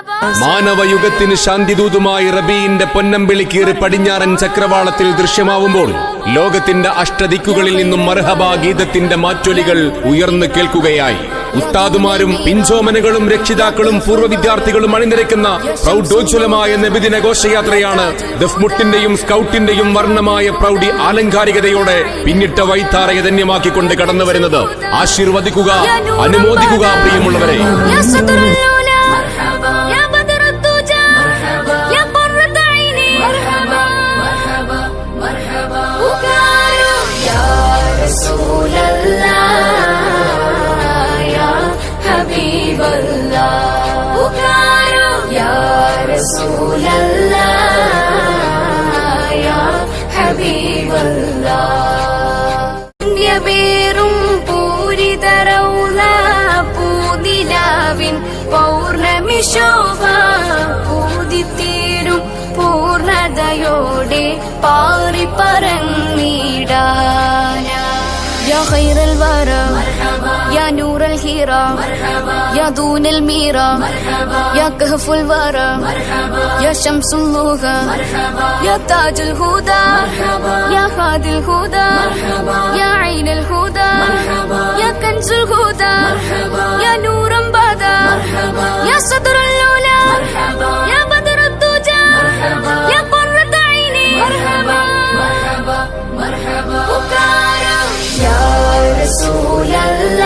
മാനവയുഗത്തിന് ശാന്തിദൂതുമായി റബീന്റെ പൊന്നമ്പിളി കീറി പടിഞ്ഞാറൻ ചക്രവാളത്തിൽ ദൃശ്യമാവുമ്പോൾ ലോകത്തിന്റെ അഷ്ടദിക്കുകളിൽ നിന്നും മർഹബ ഗീതത്തിന്റെ മാറ്റൊലികൾ ഉയർന്നു കേൾക്കുകയായി. ഉസ്താദുമാരും പിഞ്ചോമനകളും രക്ഷിതാക്കളും പൂർവ്വ വിദ്യാർത്ഥികളും അണിനിരക്കുന്ന പ്രൗഢോജ്വലമായ നബിദിന ഘോഷയാത്രയാണ് ദഫ്മുട്ടിന്റെയും സ്കൗട്ടിന്റെയും വർണ്ണമായ പ്രൗഢി ആലങ്കാരികതയോടെ പിന്നിട്ട വൈത്താറയെ ധന്യമാക്കിക്കൊണ്ട് കടന്നു വരുന്നത്. ആശീർവദിക്കുക, അനുമോദിക്കുക പ്രിയമുള്ളവരെ. പൗർണമി ശോഭ പൂതിത്തീരും പൂർണതയോടെ പാറി പറന്നിടാന. يا خير الورى يا نور الهيرة يا دون الميرة يا كهف الورى يا شمس اللغة يا تاج الهدى يا هادي الهدى يا عين الهدى يا كنز الهدى يا نور بدا يا صدر الأولى يا بدر الدجى يا قرة عيني مرحبا مرحبا مرحبا يا رسول الله